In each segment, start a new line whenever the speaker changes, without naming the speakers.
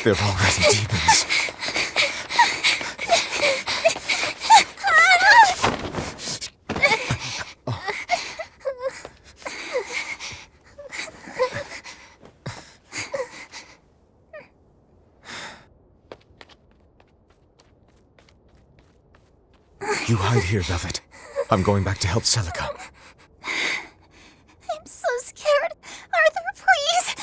They're already demons. You hide here, Velvet. I'm going back to help Celica.
I'm so scared. Arthur, please!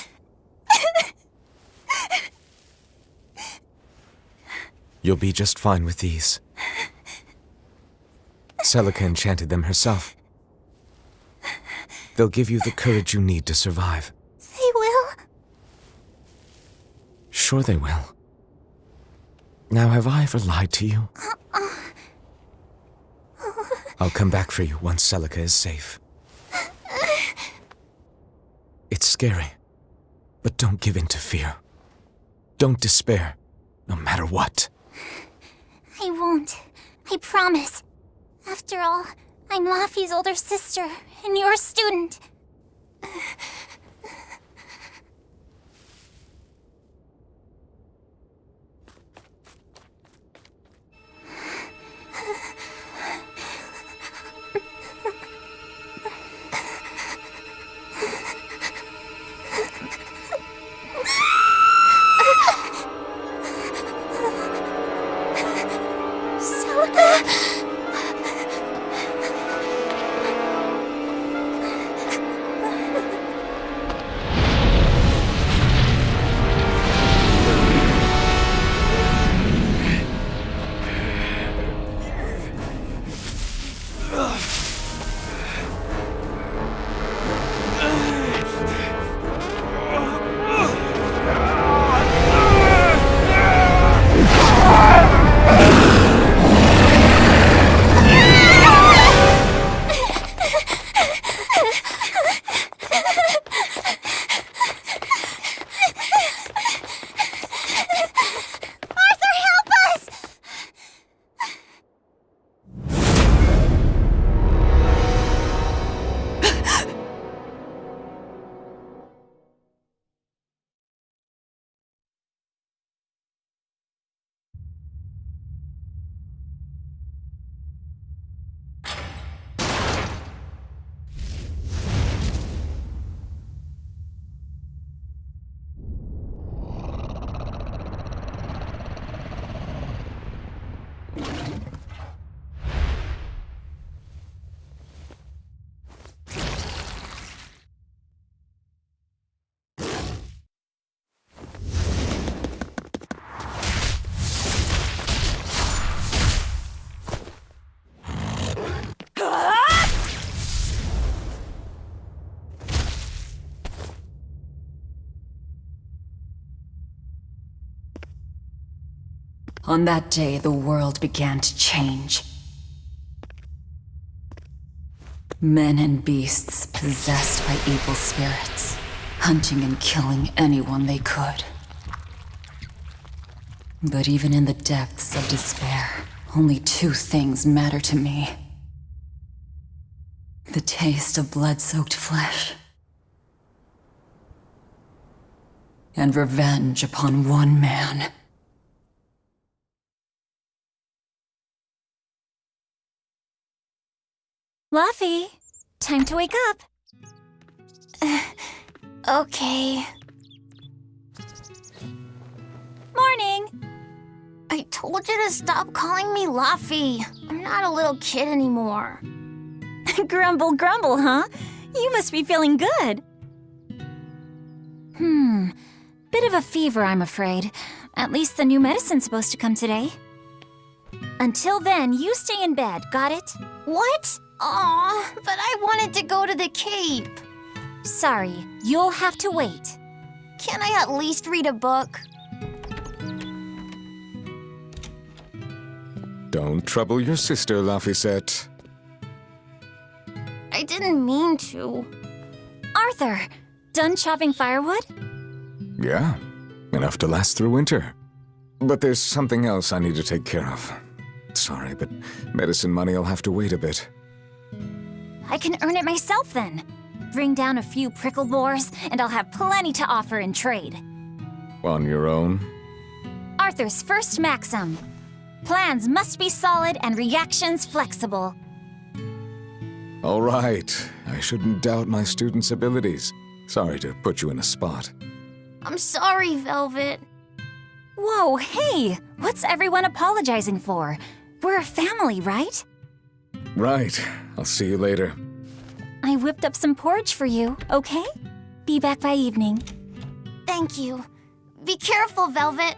You'll be just fine with these. Celica enchanted them herself. They'll give you the courage you need to survive.
They will?
Sure they will. Now, have I ever lied to you? I'll come back for you once Celica is safe. It's scary, but don't give in to fear. Don't despair, no matter what.
I won't. I promise. After all, I'm Laffy's older sister, and you're a student.
On that day, the world began to change. Men and beasts possessed by evil spirits, hunting and killing anyone they could. But even in the depths of despair, only two things matter to me. The taste of blood-soaked flesh, and revenge upon one man.
Laffy, time to wake up. Okay. Morning. I told you to stop calling me Laffy. I'm not a little kid anymore. Grumble, grumble, huh? You must be feeling good. Bit of a fever, I'm afraid. At least the new medicine's supposed to come today. Until then, you stay in bed, got it? What? Aw, but I wanted to go to the Cape. Sorry, you'll have to wait. Can't I at least read a book?
Don't trouble your sister, Laffyette.
I didn't mean to. Arthur, done chopping firewood?
Yeah, enough to last through winter. But there's something else I need to take care of. Sorry, but medicine money'll have to wait a bit.
I can earn it myself then. Bring down a few prickle boars, and I'll have plenty to offer in trade.
On your own?
Arthur's first maxim. Plans must be solid and reactions flexible.
All right. I shouldn't doubt my students' abilities. Sorry to put you in a spot.
I'm sorry, Velvet. Whoa, hey! What's everyone apologizing for? We're a family, right?
Right. I'll see you later.
I whipped up some porridge for you, okay? Be back by evening. Thank you. Be careful, Velvet.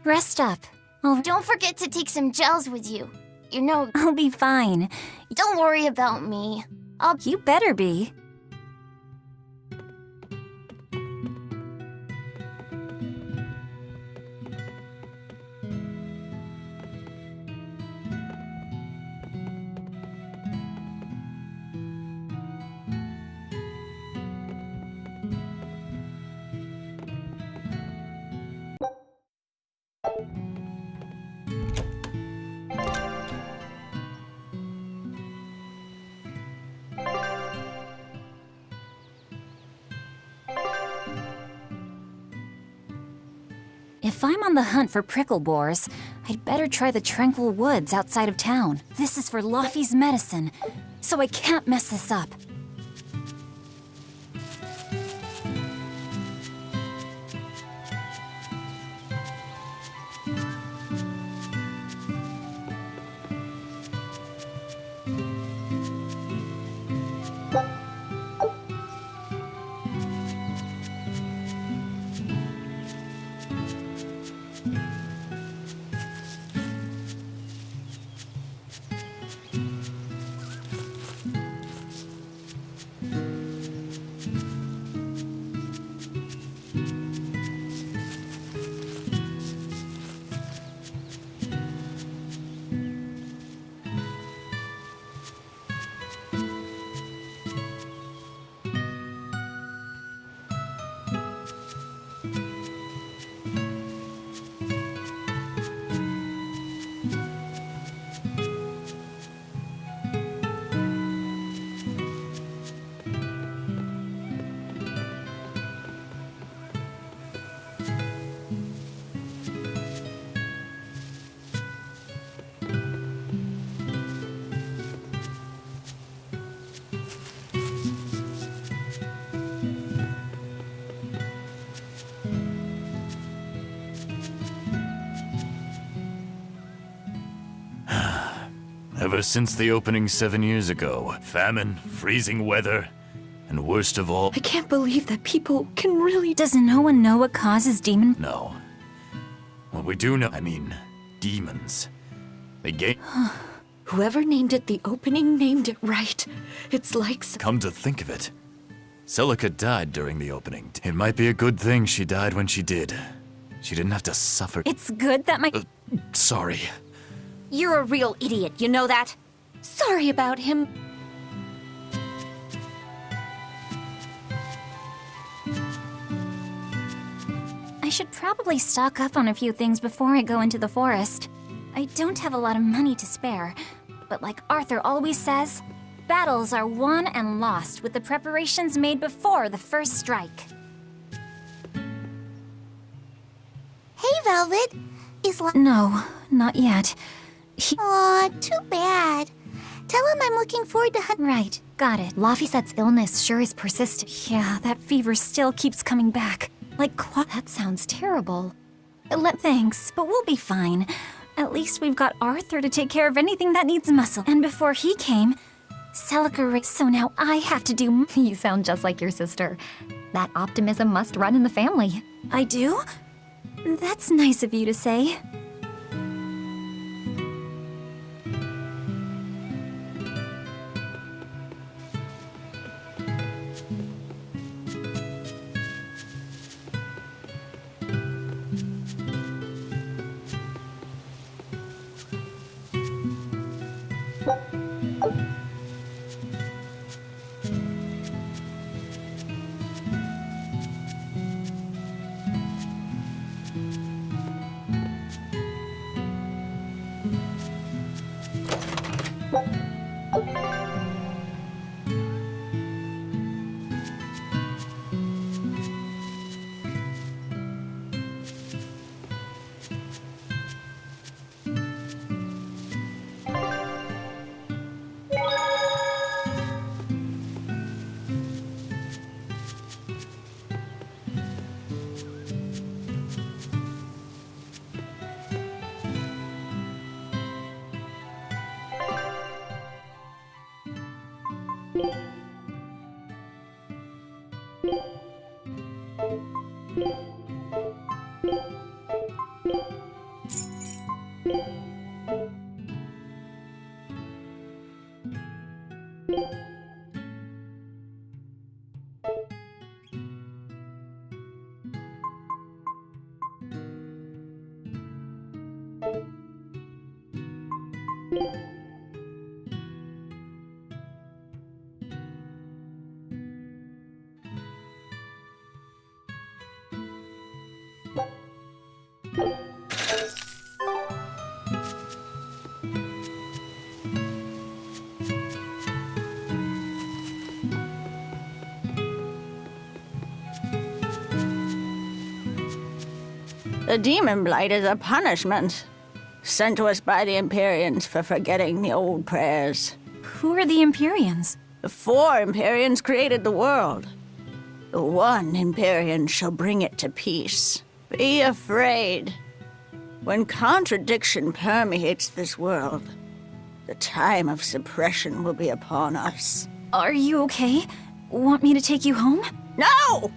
Rest up. Oh, don't forget to take some gels with you. You know, I'll be fine. Don't worry about me. You better be. If I'm on the hunt for prickle boars, I'd better try the tranquil woods outside of town. This is for Laufey's medicine, so I can't mess this up.
Ever since the opening 7 years ago, famine, freezing weather, and worst of all...
I can't believe that people can really...
Does no one know what causes demon...
No. What we do know, I mean, demons. They
Whoever named it the opening named it right. It's like...
Come to think of it, Celica died during the opening. It might be a good thing she died when she did. She didn't have to suffer...
It's good that my...
Sorry.
You're a real idiot, you know that? Sorry about him.
I should probably stock up on a few things before I go into the forest. I don't have a lot of money to spare, but like Arthur always says, battles are won and lost with the preparations made before the first strike.
Hey, Velvet.
No, not yet.
Aw, too bad. Tell him I'm looking forward to
Right, got it.
Laufey's illness sure is persistent.
Yeah, that fever still keeps coming back. Like
That sounds terrible.
Thanks, but we'll be fine. At least we've got Arthur to take care of anything that needs muscle. And before he came, Celica. So now I have to do.
You sound just like your sister. That optimism must run in the family.
I do? That's nice of you to say.
The demon blight is a punishment sent to us by the Empyreans for forgetting the old prayers.
Who are the Empyreans?
The 4 Empyreans created the world. The 1 Empyrean shall bring it to peace. Be afraid. When contradiction permeates this world, the time of suppression will be upon us.
Are you okay? Want me to take you home?
No!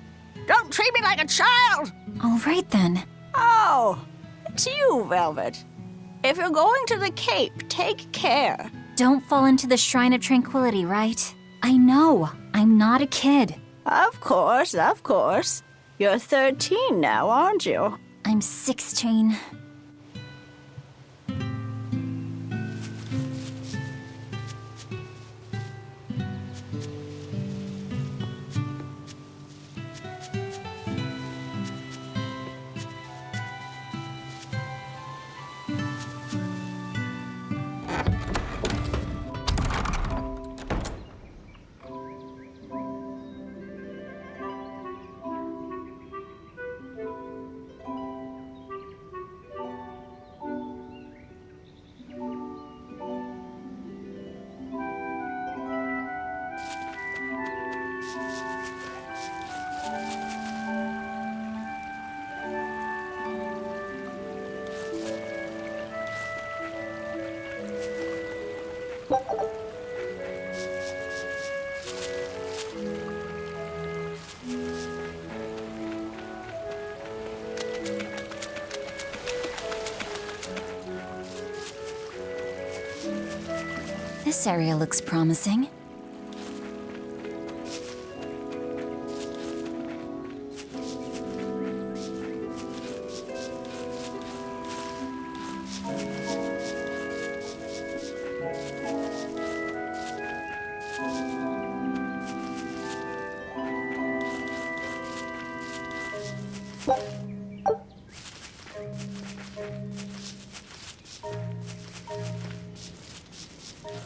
Don't treat me like a child!
All right then.
Oh, it's you, Velvet. If you're going to the Cape, take care.
Don't fall into the Shrine of Tranquility, right? I know. I'm not a kid.
Of course, of course. You're 13 now, aren't you?
I'm 16. This area looks promising.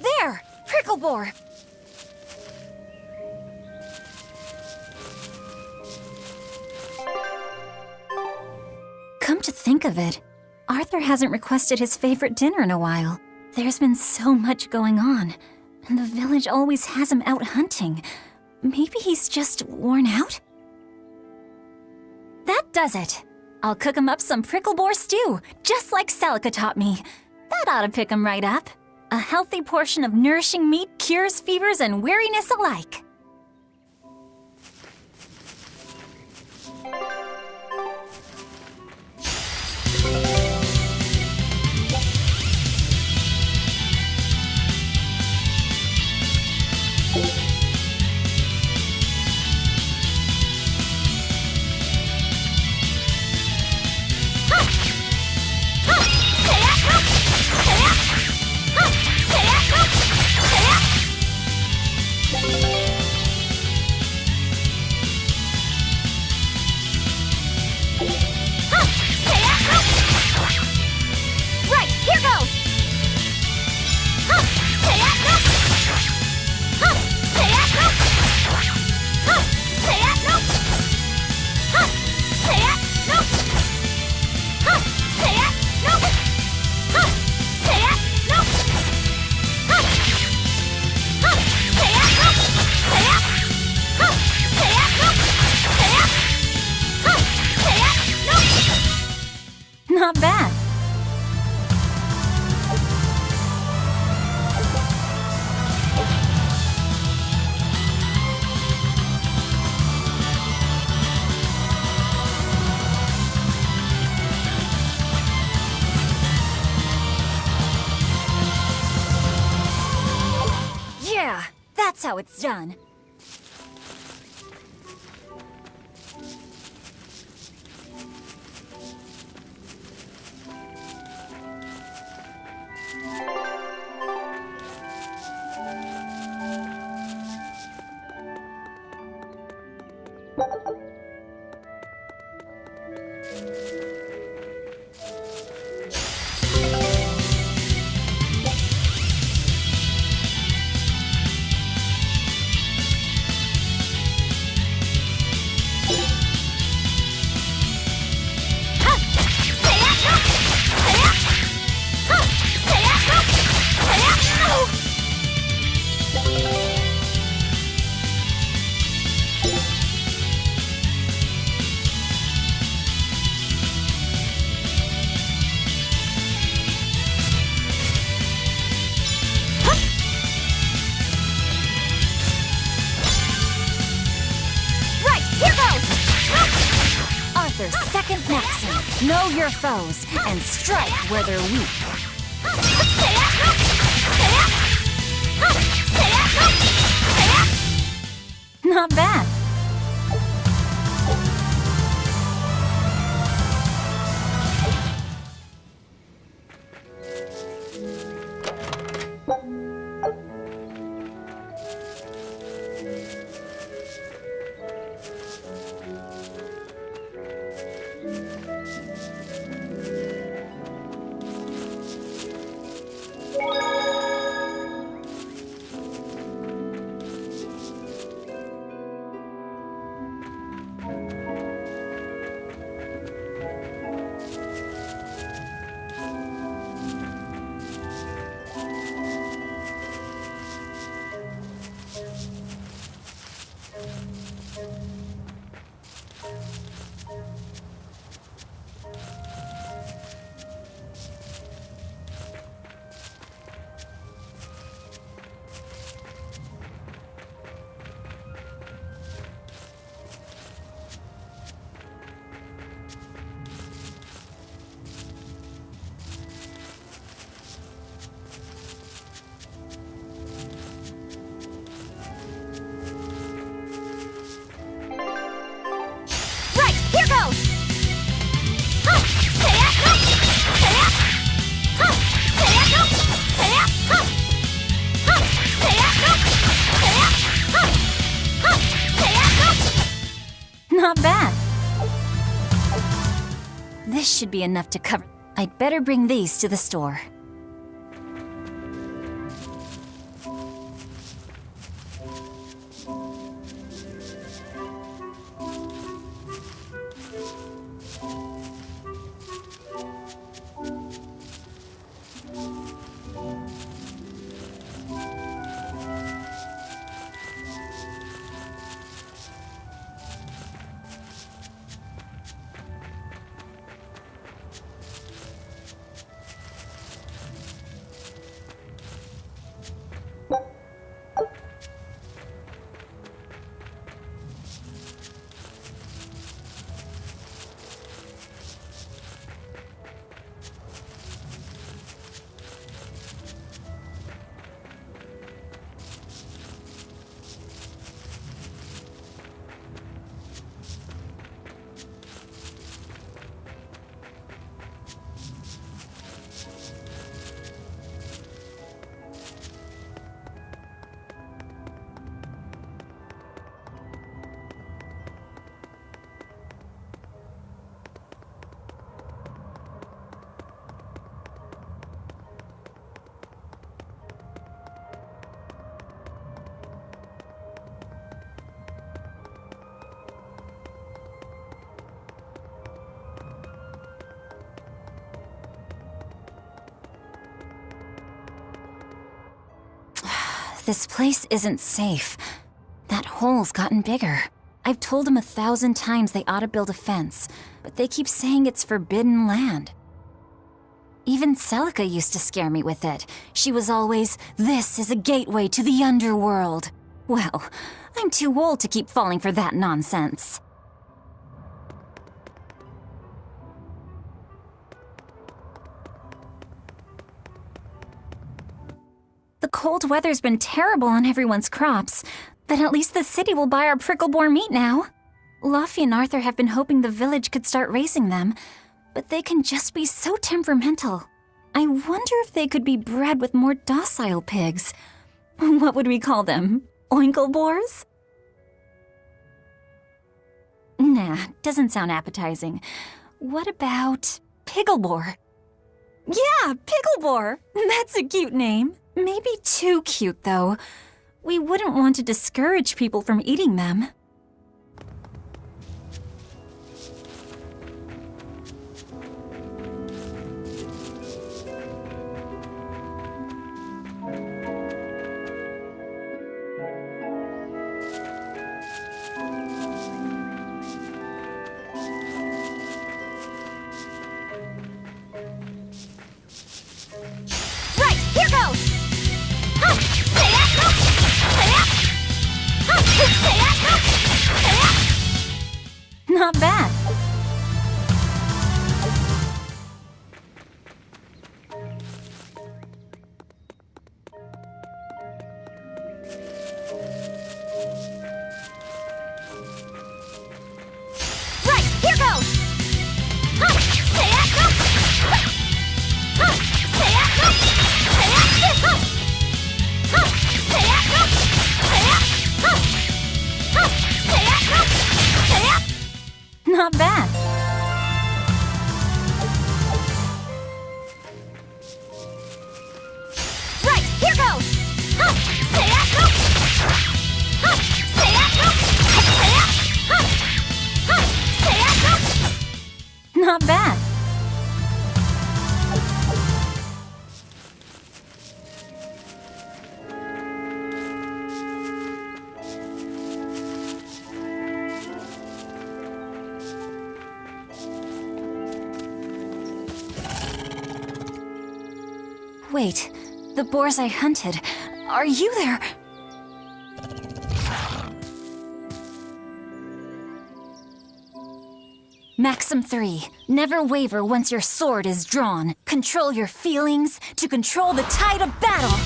There! Pricklebore! Come to think of it, Arthur hasn't requested his favorite dinner in a while. There's been so much going on, and the village always has him out hunting. Maybe he's just worn out? That does it! I'll cook him up some prickle boar stew, just like Celica taught me. That ought to pick him right up. A healthy portion of nourishing meat cures fevers and weariness alike. Not bad. Yeah, that's how it's done. Arthur's second maxim, know your foes, and strike where they're weak. Not bad. Not bad. This should be enough to cover. I'd better bring these to the store. This place isn't safe. That hole's gotten bigger. I've told them 1,000 times they ought to build a fence, but they keep saying it's forbidden land. Even Celica used to scare me with it. She was always, "This is a gateway to the underworld." Well, I'm too old to keep falling for that nonsense. The cold weather's been terrible on everyone's crops, but at least the city will buy our prickle-boar meat now. Luffy and Arthur have been hoping the village could start raising them, but they can just be so temperamental. I wonder if they could be bred with more docile pigs. What would we call them? Oinkle-boars? Nah, doesn't sound appetizing. What about Piggleboar? Yeah, Piggleboar! That's a cute name. Maybe too cute, though. We wouldn't want to discourage people from eating them. Not bad. Right, here goes! Not bad. Right, here goes! Not bad. Wait, the boars I hunted. Are you there? Maxim 3. Never waver once your sword is drawn. Control your feelings to control the tide of battle.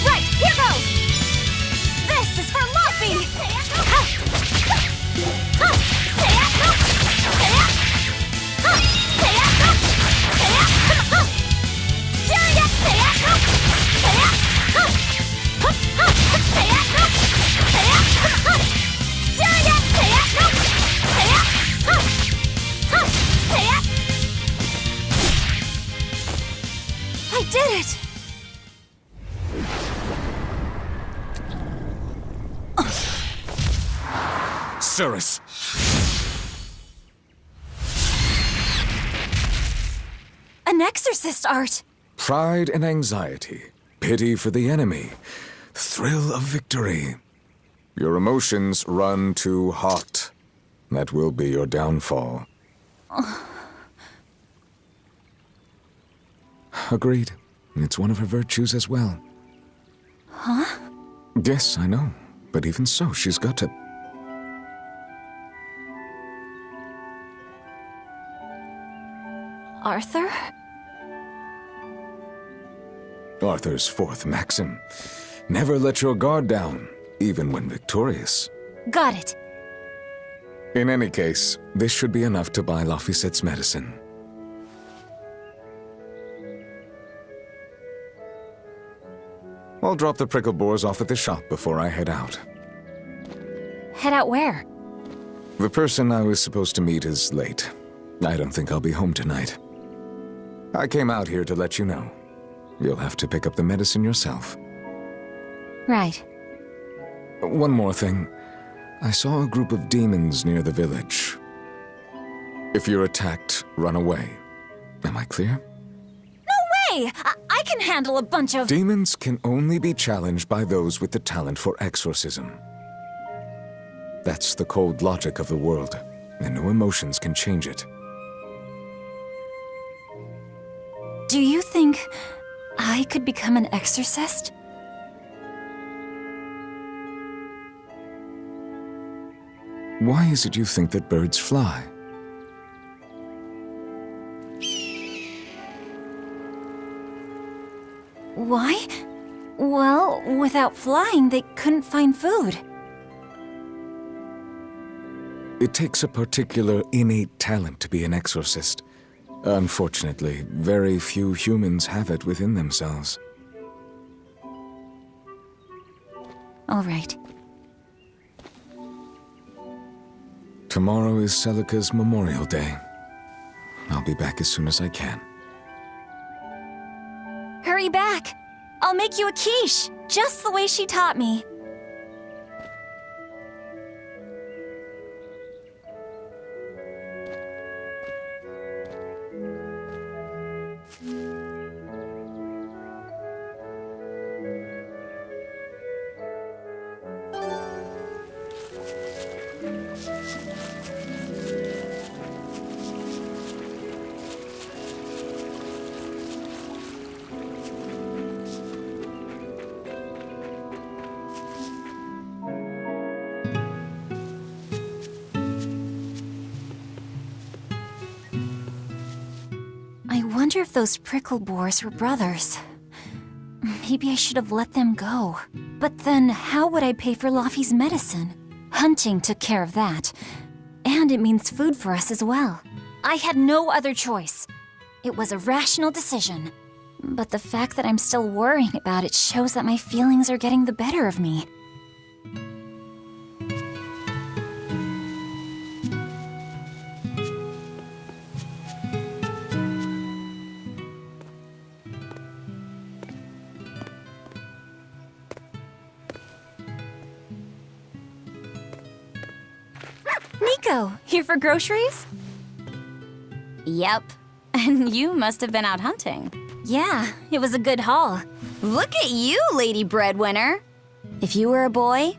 Right, here goes! This is for Luffy! I did it!
Cirrus!
An exorcist art!
Pride and anxiety, pity for the enemy, thrill of victory. Your emotions run too hot. That will be your downfall. agreed. It's one of her virtues as well.
Huh?
Yes, I know. But even so, she's got to...
Arthur?
Arthur's fourth maxim. Never let your guard down, even when victorious.
Got it.
In any case, this should be enough to buy Lafisette's medicine. I'll drop the prickle boars off at the shop before I head out.
Head out where?
The person I was supposed to meet is late. I don't think I'll be home tonight. I came out here to let you know. You'll have to pick up the medicine yourself.
Right.
One more thing. I saw a group of demons near the village. If you're attacked, run away. Am I clear?
Hey, I can handle a bunch of...
Demons can only be challenged by those with the talent for exorcism. That's the cold logic of the world, and no emotions can change it.
Do you think I could become an exorcist?
Why is it you think that birds fly?
Why? Well, without flying, they couldn't find food.
It takes a particular innate talent to be an exorcist. Unfortunately, very few humans have it within themselves.
All right.
Tomorrow is Celica's Memorial Day. I'll be back as soon as I can.
Hurry back! I'll make you a quiche, just the way she taught me. I wonder if those prickle boars were brothers. Maybe I should have let them go. But then, how would I pay for Laffy's medicine? Hunting took care of that. And it means food for us as well. I had no other choice. It was a rational decision. But the fact that I'm still worrying about it shows that my feelings are getting the better of me. Nico, here for groceries?
Yep. And you must have been out hunting.
Yeah, it was a good haul.
Look at you, Lady Breadwinner. If you were a boy,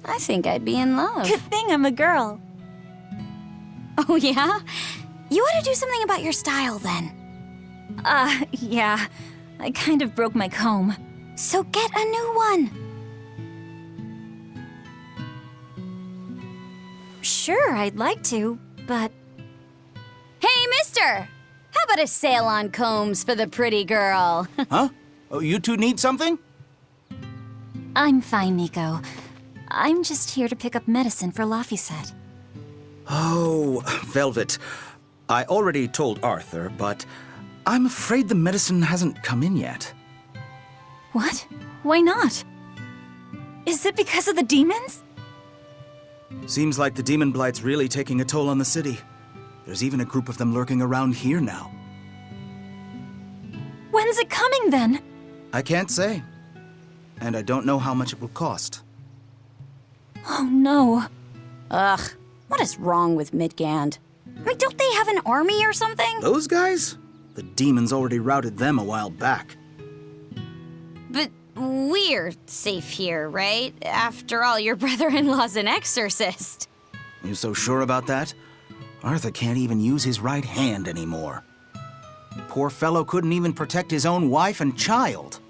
I think I'd be in love.
Good thing I'm a girl.
Oh, yeah? You ought to do something about your style, then.
Yeah. I kind of broke my comb.
So get a new one.
Sure, I'd like to, but...
Hey, mister! How about a sale on combs for the pretty girl?
Huh? Oh, you two need something?
I'm fine, Nico. I'm just here to pick up medicine for Laffyset.
Oh, Velvet. I already told Arthur, but I'm afraid the medicine hasn't come in yet.
What? Why not? Is it because of the demons?
Seems like the demon blight's really taking a toll on the city. There's even a group of them lurking around here now.
When's it coming, then?
I can't say. And I don't know how much it will cost.
Oh, no.
Ugh, what is wrong with Midgand? I mean, don't they have an army or something?
Those guys? The demons already routed them a while back.
But we're safe here, right? After all, your brother-in-law's an exorcist.
You so sure about that? Arthur can't even use his right hand anymore. Poor fellow couldn't even protect his own wife and child.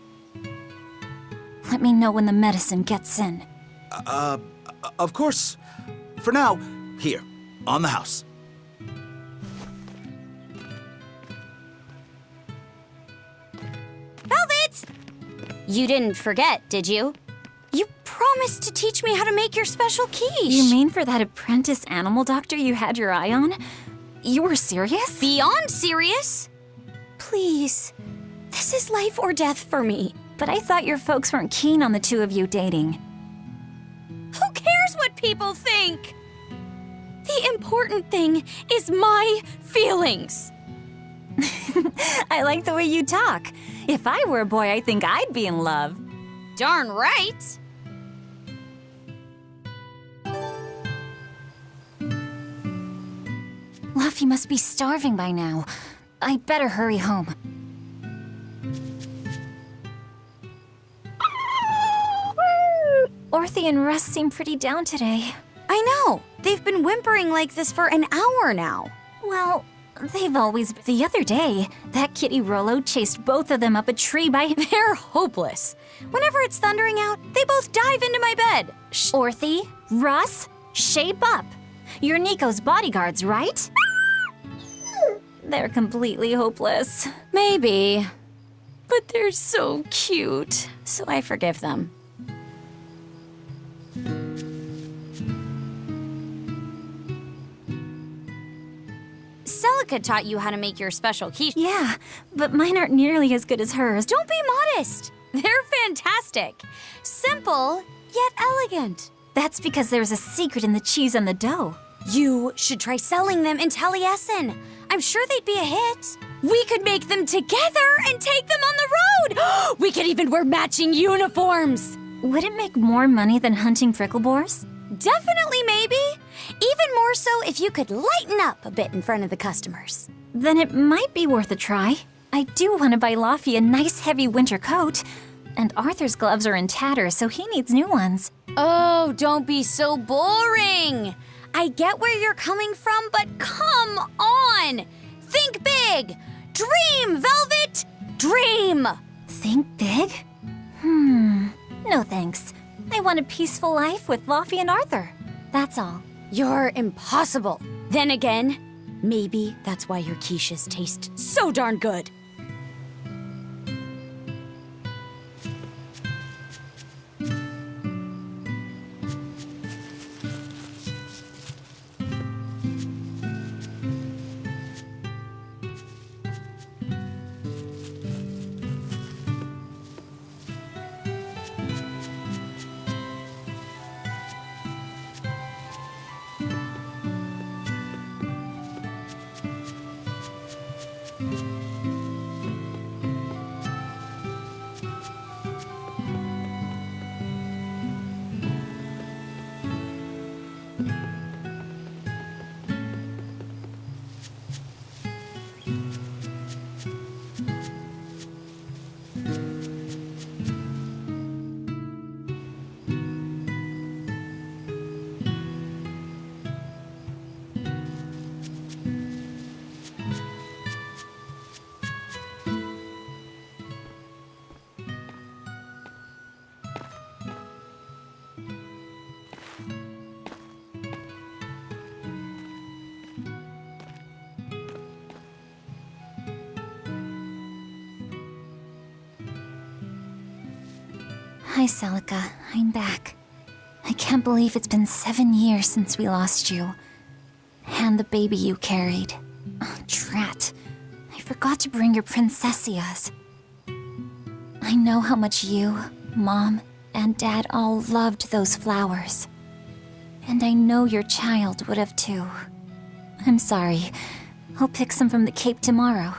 Let me know when the medicine gets in.
Of course. For now, here, on the house.
Velvet! You didn't forget, did you? You promised to teach me how to make your special quiche.
You mean for that apprentice animal doctor you had your eye on? You were serious?
Beyond serious? Please. This is life or death for me.
But I thought your folks weren't keen on the two of you dating.
Who cares what people think? The important thing is my feelings.
I like the way you talk. If I were a boy, I think I'd be in love.
Darn right.
Luffy must be starving by now. I better hurry home. Orthe and Russ seem pretty down today.
I know. They've been whimpering like this for an hour now.
Well, they've always... The other day, that kitty Rollo chased both of them up a tree by...
They're hopeless. Whenever it's thundering out, they both dive into my bed.
Orthe, Russ, shape up. You're Nico's bodyguards, right? They're completely hopeless.
Maybe. But they're so cute, so I forgive them. Celica taught you how to make your special quiche.
Yeah, but mine aren't nearly as good as hers.
Don't be modest. They're fantastic. Simple, yet elegant.
That's because there's a secret in the cheese and the dough.
You should try selling them in Taliesin. I'm sure they'd be a hit. We could make them together and take them on the road. We could even wear matching uniforms.
Would it make more money than hunting fricklebores?
Definitely, maybe. Even more so if you could lighten up a bit in front of the customers.
Then it might be worth a try. I do want to buy Luffy a nice heavy winter coat. And Arthur's gloves are in tatters, so he needs new ones.
Oh, don't be so boring. I get where you're coming from, but come on! Think big! Dream, Velvet! Dream!
Think big? No thanks. I want a peaceful life with Luffy and Arthur. That's all.
You're impossible. Then again, maybe that's why your quiches taste so darn good.
Hi, Celica. I'm back. I can't believe it's been 7 years since we lost you. And the baby you carried. Oh, drat. I forgot to bring your princessias. I know how much you, Mom, and Dad all loved those flowers. And I know your child would have too. I'm sorry. I'll pick some from the Cape tomorrow.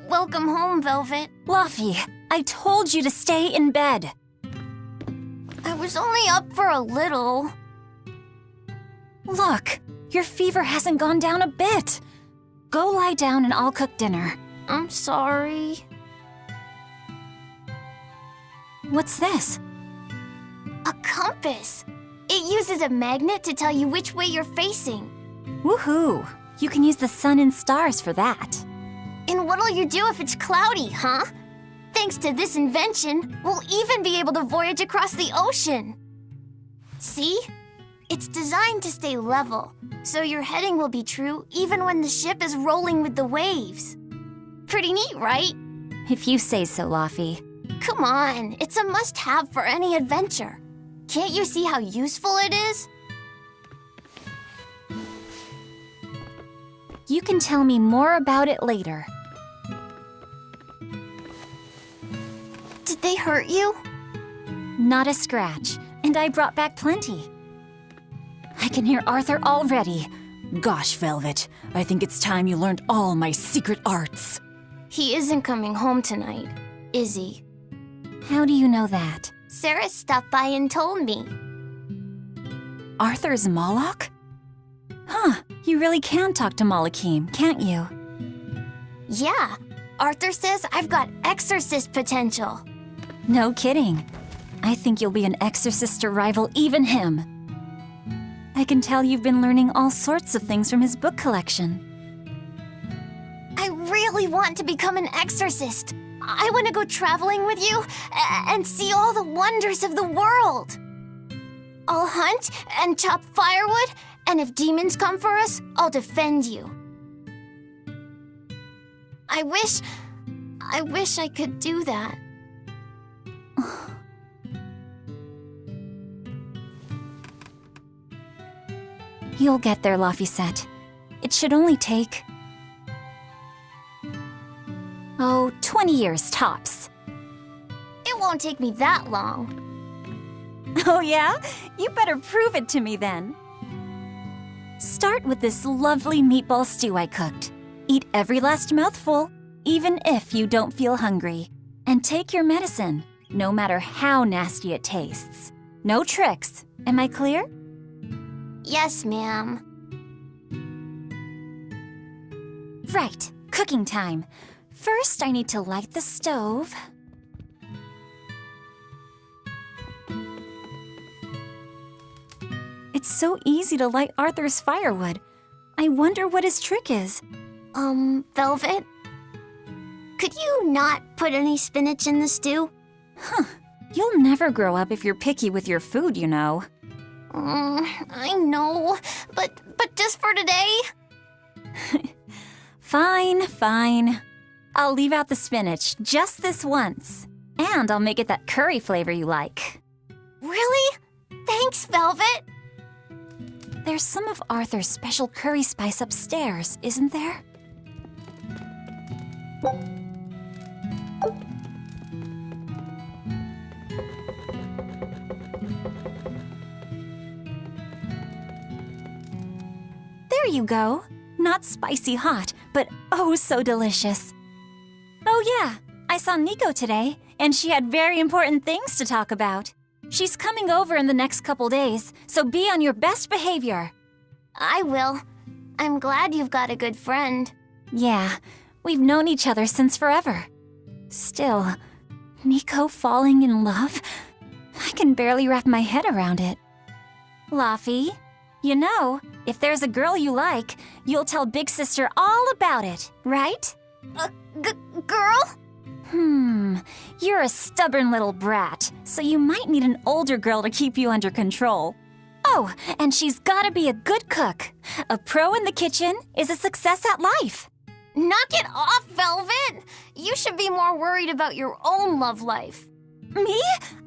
Welcome home, Velvet.
Luffy, I told you to stay in bed.
I was only up for a little.
Look, your fever hasn't gone down a bit. Go lie down and I'll cook dinner.
I'm sorry.
What's this?
A compass. It uses a magnet to tell you which way you're facing.
Woohoo! You can use the sun and stars for that.
And what'll you do if it's cloudy, huh? Thanks to this invention, we'll even be able to voyage across the ocean. See? It's designed to stay level, so your heading will be true even when the ship is rolling with the waves. Pretty neat, right?
If you say so, Laffy.
Come on, it's a must-have for any adventure. Can't you see how useful it is?
You can tell me more about it later.
Did they hurt you?
Not a scratch, and I brought back plenty. I can hear Arthur already. Gosh, Velvet, I think it's time you learned all my secret arts.
He isn't coming home tonight, is he?
How do you know that?
Sarah stopped by and told me.
Arthur's Moloch? Huh, you really can talk to Malakim, can't you?
Yeah, Arthur says I've got exorcist potential.
No kidding. I think you'll be an exorcist to rival even him. I can tell you've been learning all sorts of things from his book collection.
I really want to become an exorcist. I want to go traveling with you and see all the wonders of the world. I'll hunt and chop firewood, and if demons come for us, I'll defend you. I wish I could do that.
You'll get there, Laphicet. It should only take... 20 years tops.
It won't take me that long.
Oh yeah? You better prove it to me then. Start with this lovely meatball stew I cooked. Eat every last mouthful, even if you don't feel hungry. And take your medicine, no matter how nasty it tastes. No tricks. Am I clear?
Yes, ma'am.
Right, cooking time. First, I need to light the stove. It's so easy to light Arthur's firewood. I wonder what his trick is.
Velvet? Could you not put any spinach in the stew?
Huh. You'll never grow up if you're picky with your food, you know.
I know, but just for today?
Fine, fine. I'll leave out the spinach just this once. And I'll make it that curry flavor you like.
Really? Thanks, Velvet.
There's some of Arthur's special curry spice upstairs, isn't there? There you go. Not spicy hot, but oh so delicious. Oh yeah, I saw Nico today, and she had very important things to talk about. She's coming over in the next couple days, so be on your best behavior.
I will. I'm glad you've got a good friend.
Yeah, we've known each other since forever. Still, Nico falling in love? I can barely wrap my head around it. Laffy, you know, if there's a girl you like, you'll tell Big Sister all about it, right?
Girl?
You're a stubborn little brat, so you might need an older girl to keep you under control. Oh, and she's gotta be a good cook. A pro in the kitchen is a success at life.
Knock it off, Velvet! You should be more worried about your own love life.
Me?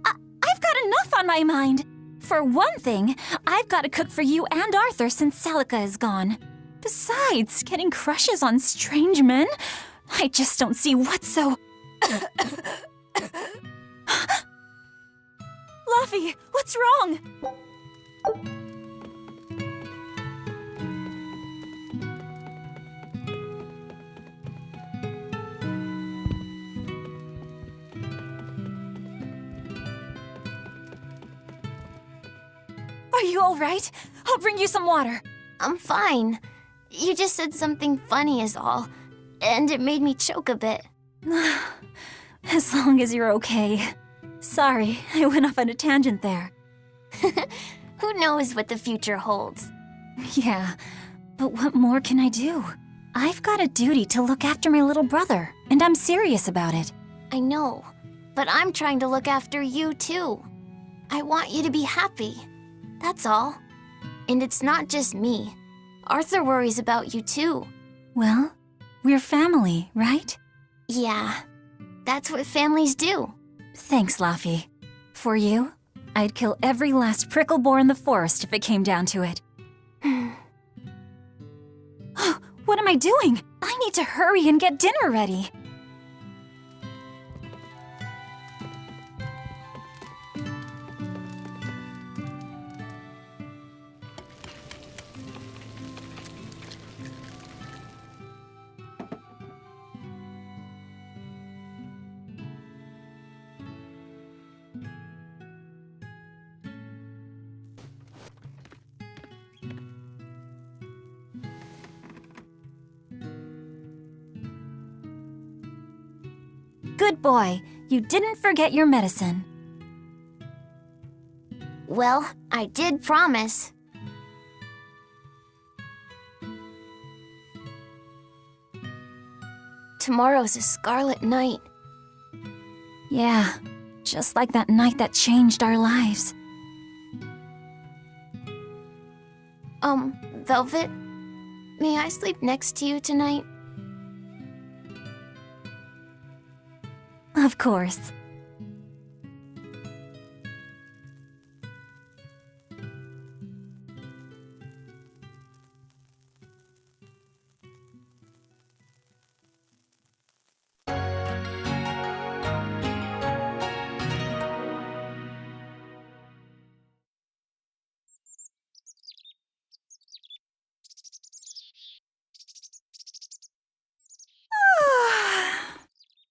I've got enough on my mind. For one thing, I've got to cook for you and Arthur since Celica is gone. Besides, getting crushes on strange men? I just don't see what's so... Laffy, what's wrong? Are you all right? I'll bring you some water.
I'm fine. You just said something funny is all, and it made me choke a bit.
As long as you're okay. Sorry, I went off on a tangent there.
Who knows what the future holds?
Yeah, but what more can I do? I've got a duty to look after my little brother, and I'm serious about it.
I know, but I'm trying to look after you too. I want you to be happy. That's all. And it's not just me. Arthur worries about you too.
Well, we're family, right?
Yeah, that's what families do.
Thanks, Laffy. For you, I'd kill every last prickle boar in the forest if it came down to it. What am I doing? I need to hurry and get dinner ready. Good boy. You didn't forget your medicine.
Well, I did promise. Tomorrow's a scarlet night.
Yeah, just like that night that changed our lives.
Velvet, may I sleep next to you tonight?
Of course.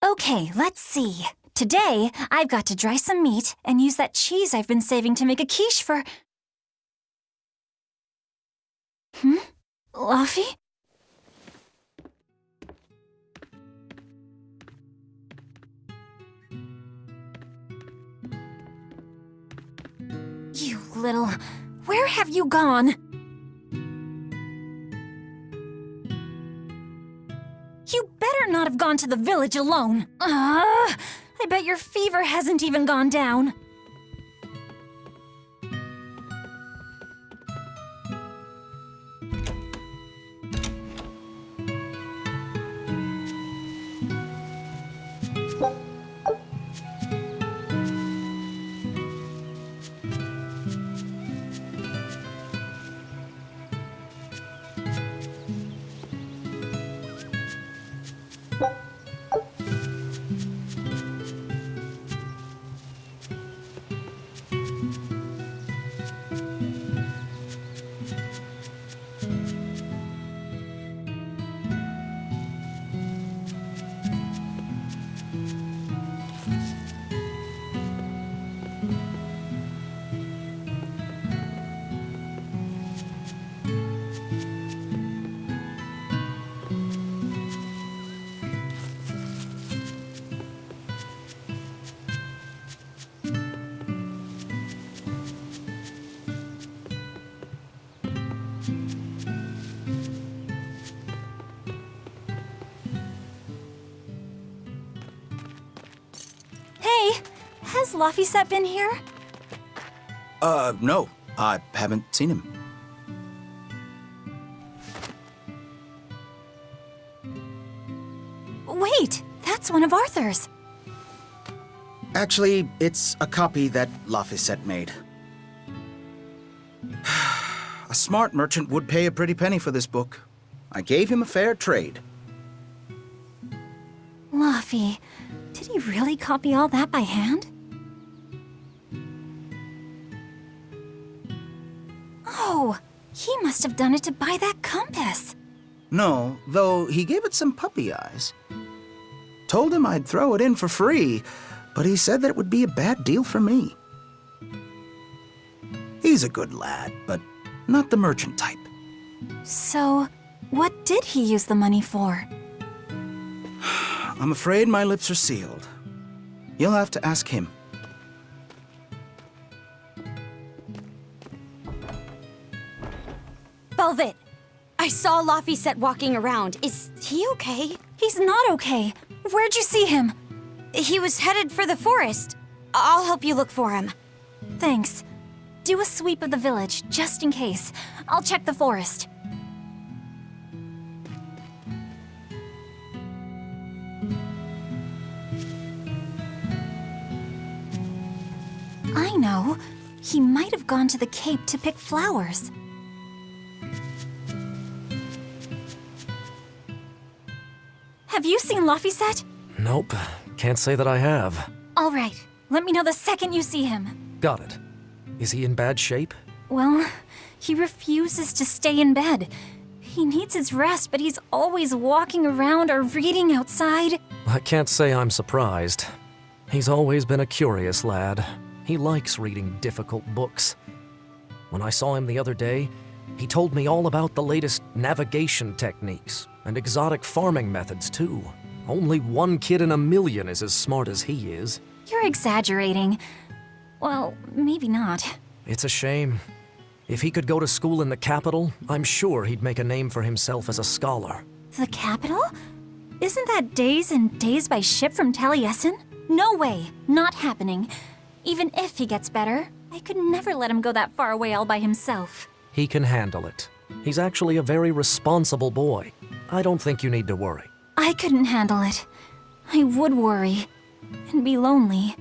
Okay, let's see. Today, I've got to dry some meat and use that cheese I've been saving to make a quiche for... Laffy? You little... Where have you gone? You better not have gone to the village alone. I bet your fever hasn't even gone down. Has Laffy been here?
No. I haven't seen him.
Wait, that's one of Arthur's.
Actually, it's a copy that Laffy made. A smart merchant would pay a pretty penny for this book. I gave him a fair trade.
Laffy, did he really copy all that by hand? Oh, he must have done it to buy that compass.
No, though he gave it some puppy eyes. Told him I'd throw it in for free, but he said that it would be a bad deal for me. He's a good lad, but not the merchant type.
So, What did he use the money for?
I'm afraid my lips are sealed. You'll have to ask him.
Velvet, I saw Laphicet walking around. Is he okay?
He's not okay. Where'd you see him?
He was headed for the forest. I'll help you look for him.
Thanks. Do a sweep of the village, just in case. I'll check the forest. I know. He might have gone to the Cape to pick flowers. Have you seen Laphicet?
Nope. Can't say that I have.
All right. Let me know the second you see him.
Got it. Is he in bad shape?
Well, he refuses to stay in bed. He needs his rest, but he's always walking around or reading outside.
I can't say I'm surprised. He's always been a curious lad. He likes reading difficult books. When I saw him the other day, he told me all about the latest navigation techniques and exotic farming methods, too. Only one kid in a million is as smart as he is.
You're exaggerating. Well, maybe not.
It's a shame. If he could go to school in the capital, I'm sure he'd make a name for himself as a scholar.
The capital? Isn't that days and days by ship from Taliesin? No way. Not happening. Even if he gets better, I could never let him go that far away all by himself.
He can handle it. He's actually a very responsible boy. I don't think you need to worry.
I couldn't handle it. I would worry. And be lonely.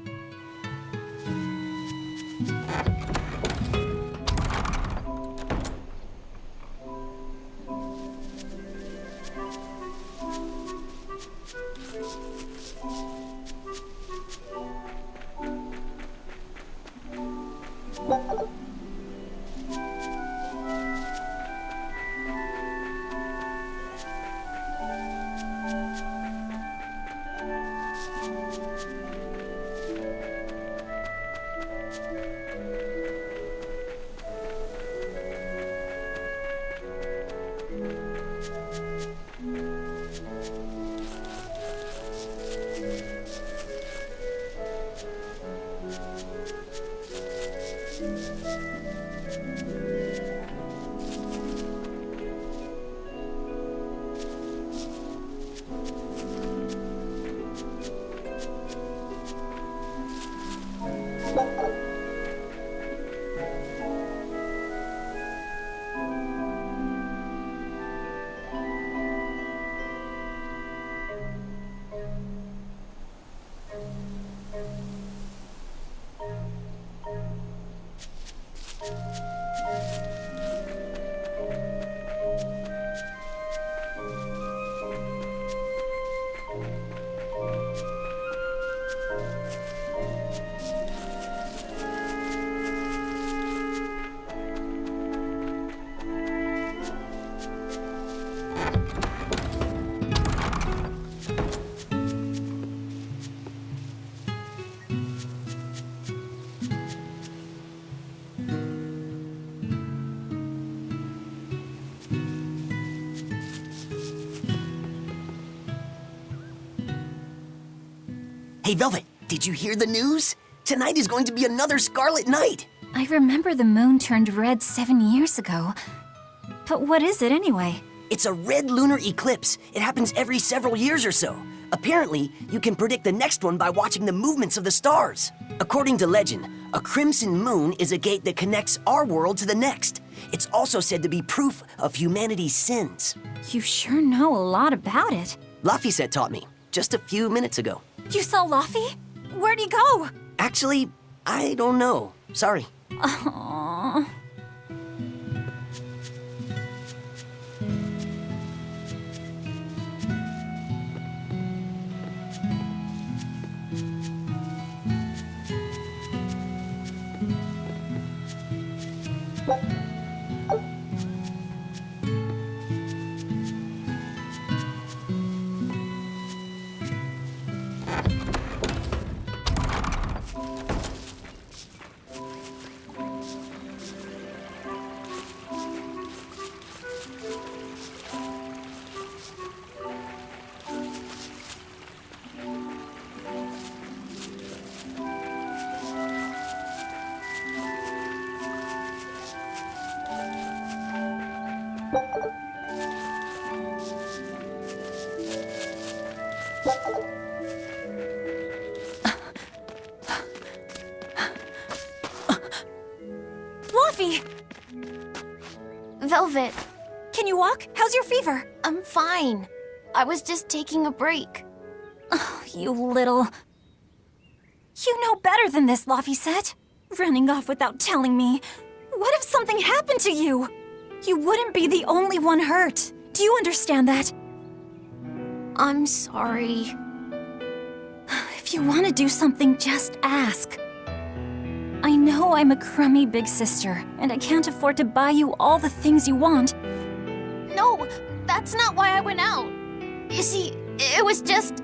Hey, Velvet, did you hear the news? Tonight is going to be another Scarlet Night.
I remember the moon turned red 7 years ago. But what is it anyway?
It's a red lunar eclipse. It happens every several years or so. Apparently, you can predict the next one by watching the movements of the stars. According to legend, a crimson moon is a gate that connects our world to the next. It's also said to be proof of humanity's sins.
You sure know a lot about it.
Laphicet taught me, just a few minutes ago.
You saw Laphi? Where'd he go?
Actually, I don't know. Sorry.
Aww. Luffy!
Velvet,
Can you walk? How's your fever?
I'm fine. I was just taking a break.
Oh, you little... You know better than this, Laphicet. Running off without telling me. What if something happened to you? You wouldn't be the only one hurt. Do you understand that?
I'm sorry.
If you want to do something, just ask. I know I'm a crummy big sister, and I can't afford to buy you all the things you want.
No, that's not why I went out. You see, it was just...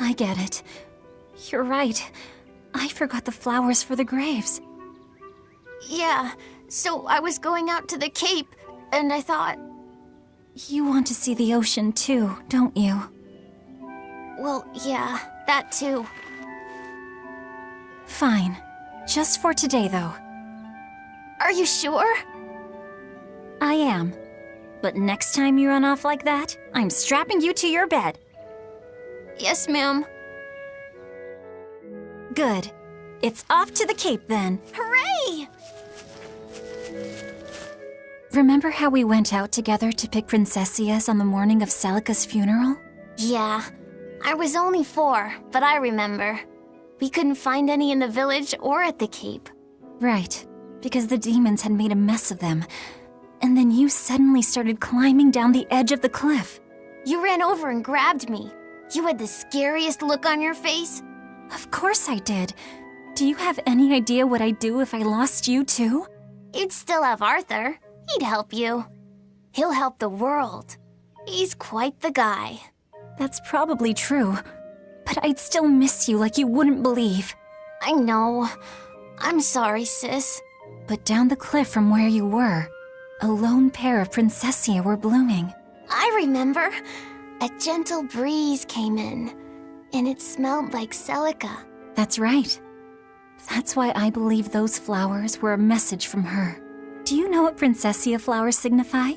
I get it. You're right. I forgot the flowers for the graves.
Yeah, so I was going out to the Cape, and I thought,
You want to see the ocean too, don't you?
well, yeah, that too.
Fine. Just for today, though.
Are you sure?
I am. But next time you run off like that, I'm strapping you to your bed.
Yes, ma'am.
Good. It's off to the Cape then.
Hooray!
Remember how we went out together to pick princessias on the morning of Celica's funeral?
Yeah, I was only 4, but I remember. We couldn't find any in the village or at the Cape.
Right, because the demons had made a mess of them. And then you suddenly started climbing down the edge of the cliff.
You ran over and grabbed me. You had the scariest look on your face.
Of course I did. Do you have any idea what I'd do if I lost you too?
You'd still have Arthur. He'd help you. He'll help the world. He's quite the guy.
That's probably true. But I'd still miss you like you wouldn't believe.
I know. I'm sorry, sis.
But down the cliff from where you were, a lone pair of princessia were blooming.
I remember. A gentle breeze came in, and it smelled like Celica.
That's right. That's why I believe those flowers were a message from her. Do you know what princessia flowers signify?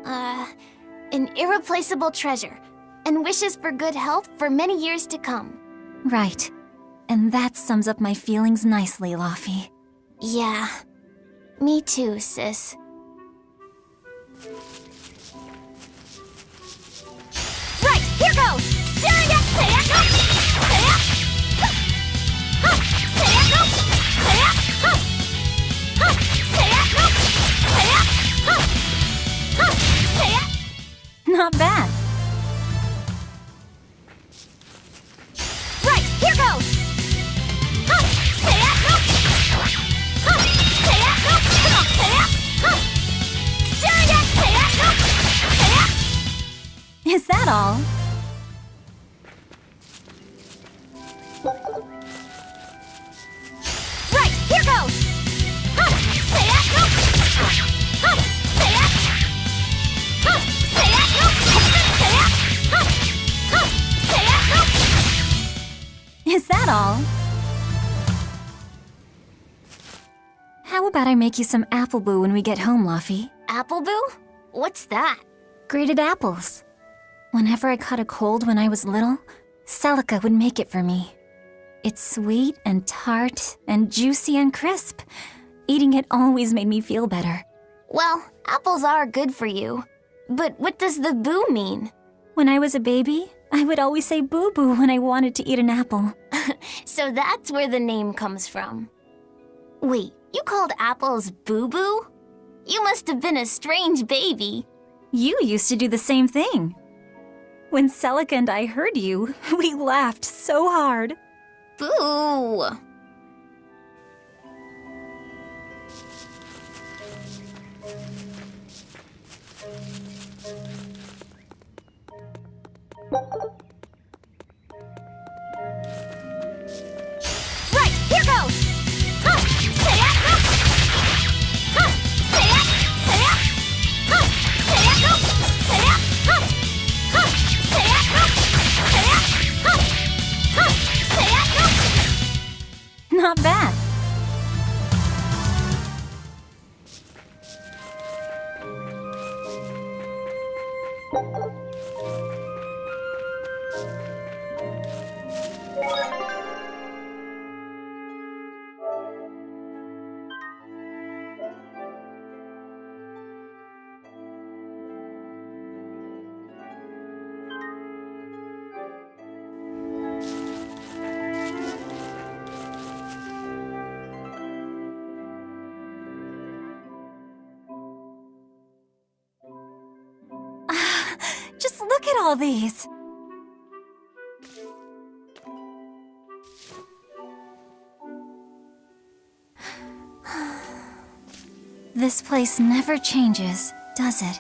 An irreplaceable treasure, and wishes for good health for many years to come.
Right. And that sums up my feelings nicely, Laffy.
Yeah. Me too, sis. Right, here goes! Syria, Sayako! Saya! Ha! Sayako! Saya! Ha! Ha! Sayako! Saya! Ha! Ha! Saya!
Not bad.
Right, here goes! Ha! Sayako! Ha! Sayako! Come on, Saya! Ha! Syria, Sayako! Saya!
Is that all?
Right, here goes! Ha! Sayako! Ha! Saya! Ha! Sayako! Saya! Ha! Ha! Sayako!
Is that all? How about I make you some apple boo when we get home, Laffy?
Apple Boo? What's that?
Grated apples. Whenever I caught a cold when I was little, Celica would make it for me. It's sweet and tart and juicy and crisp. Eating it always made me feel better.
Well, apples are good for you. But what does the boo mean?
When I was a baby, I would always say boo-boo when I wanted to eat an apple.
So that's where the name comes from. Wait, you called apples boo-boo? You must have been a strange baby.
You used to do the same thing. When Celica and I heard you, we laughed so hard.
Boo! Right, here goes! Ha! Saya! Ha! Ha! Saya! Saya! Ha! Saya! Saya! Ha! Ha! Saya! Saya! Ha! Ha! Saya!
Not bad. Just look at all these. This place never changes, does it?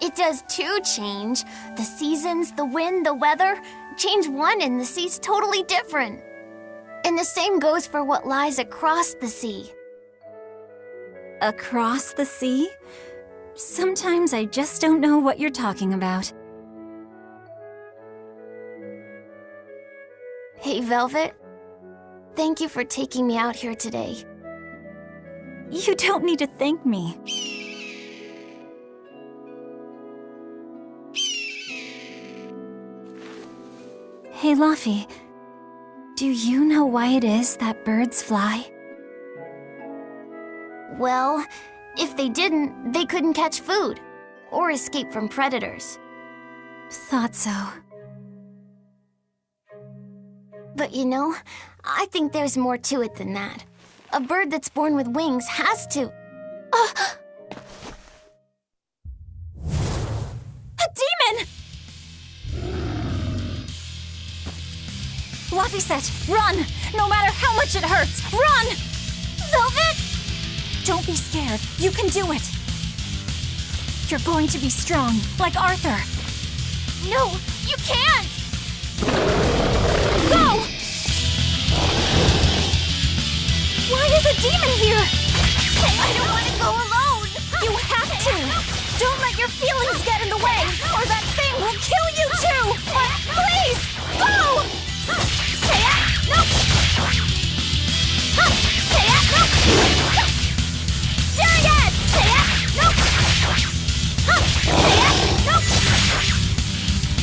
It does too change. The seasons, the wind, the weather. Change one and the sea's totally different. And the same goes for what lies across the sea.
Across the sea? Sometimes I just don't know what you're talking about.
Hey, Velvet. Thank you for taking me out here today.
You don't need to thank me. Hey, Luffy. Do you know why it is that birds fly?
Well, if they didn't, they couldn't catch food or escape from predators.
Thought so.
But you know, I think there's more to it than that. A bird that's born with wings has to...
A demon! Luffy said, run! No matter how much it hurts, run! Velvet! Don't be scared. You can do it. You're going to be strong, like Arthur.
No, you can't!
Go! Why is a demon here?
I don't want to go alone!
You have to! Don't let your feelings get in the way, or that thing will kill you too! Please, go!
No! No! Serious! No! No!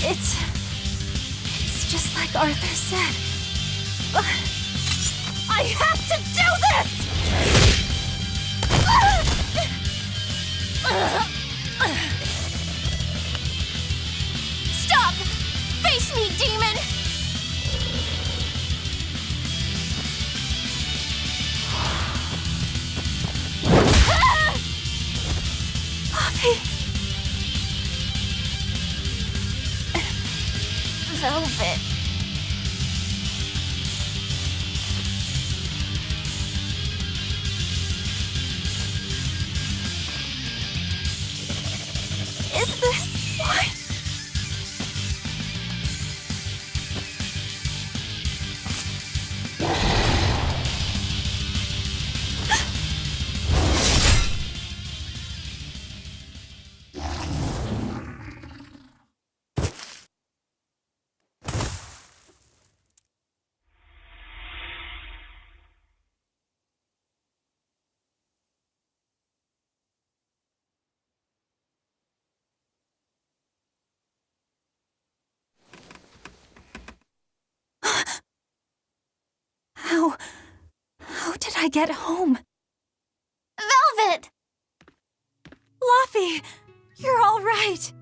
It's just like Arthur said. I have to do this!
Stop! Face me, demon! Velvet.
Is this what? How did I get home?
Velvet!
Luffy, you're all right.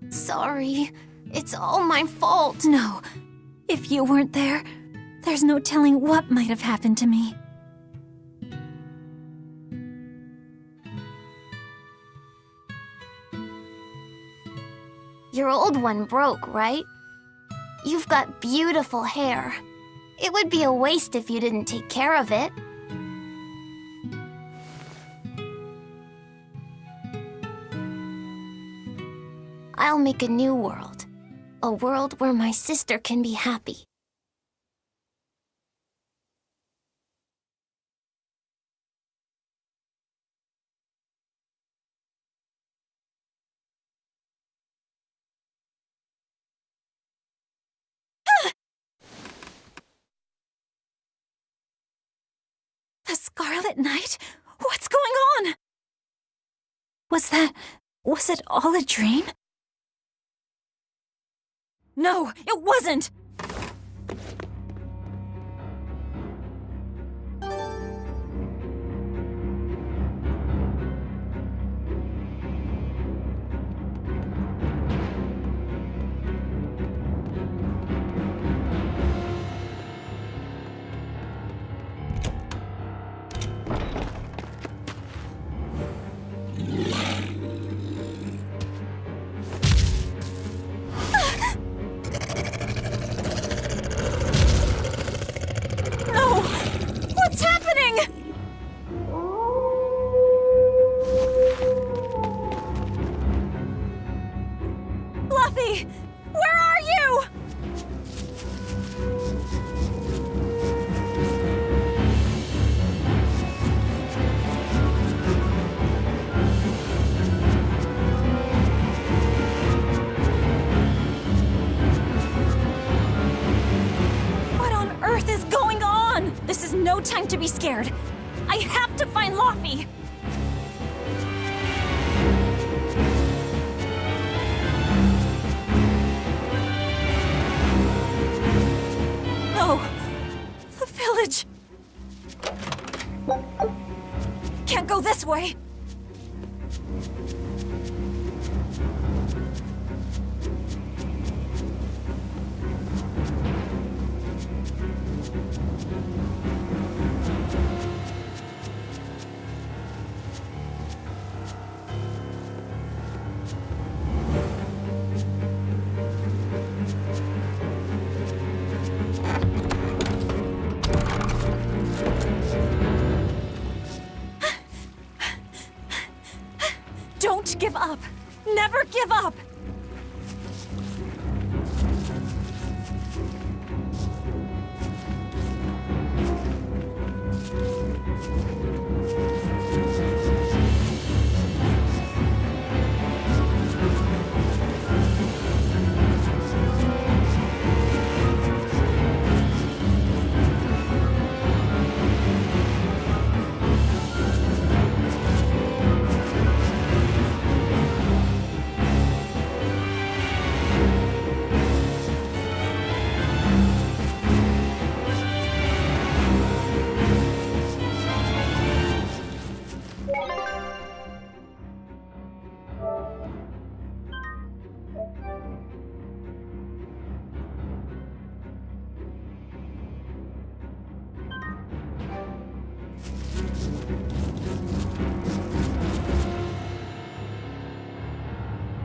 Sorry. It's all my fault.
No, if you weren't there, there's no telling what might have happened to me.
Your old one broke, right? You've got beautiful hair. It would be a waste if you didn't take care of it. I'll make a new world. A world where my sister can be happy.
The Scarlet Knight? What's going on? Was it all a dream? No, it wasn't! time to be scared. I have to find Luffy. No. The village. Can't go this way. Don't give up. Never give up.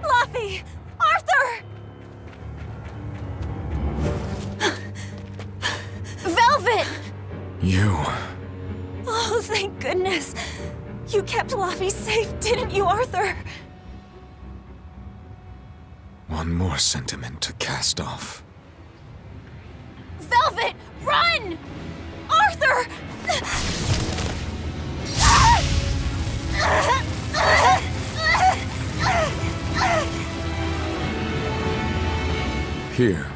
Luffy! Arthur! Velvet!
You.
Oh, thank goodness. You kept Luffy safe, didn't you, Arthur?
One more sentiment to cast off.
Velvet, run! Arthur!
Here,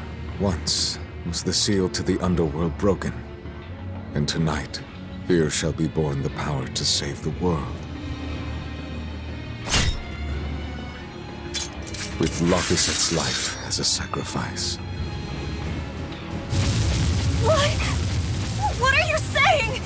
once, was the seal to the underworld broken. And tonight, here shall be born the power to save the world. With Laphicet's life as a sacrifice.
What? What are you saying?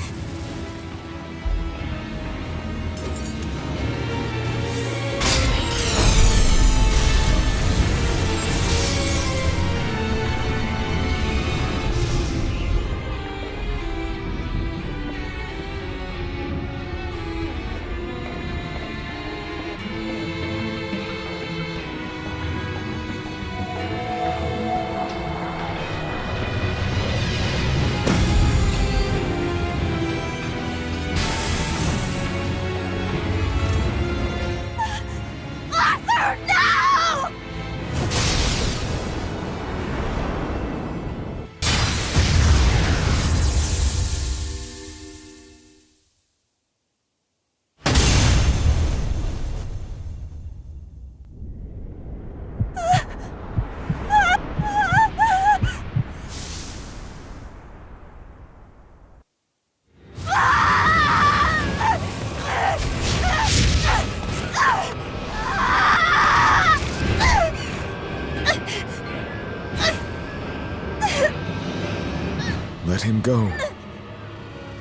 Let him go.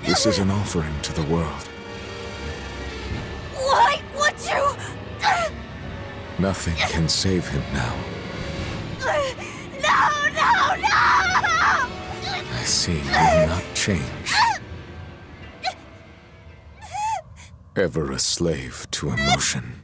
This is an offering to the world.
Why would you?
Nothing can save him now.
No, no, no!
I see you will not change. Ever a slave to emotion.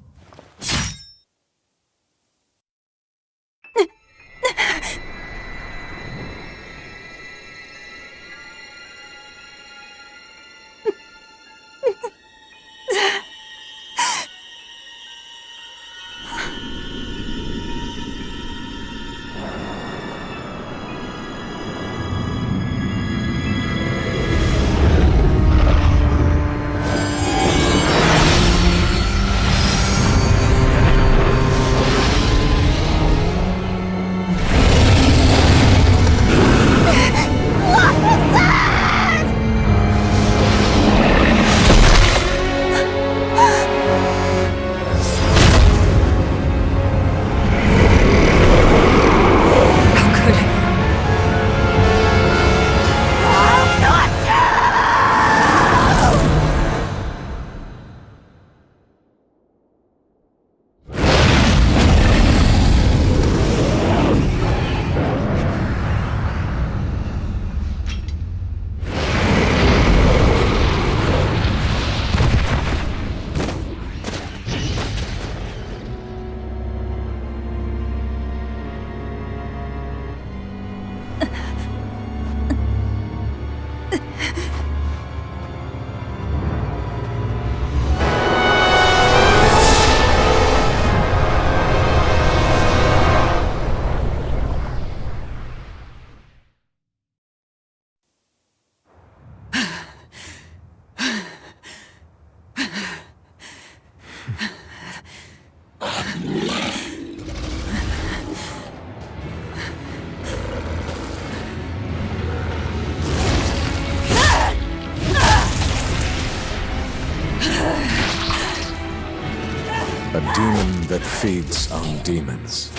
A demon that feeds on demons.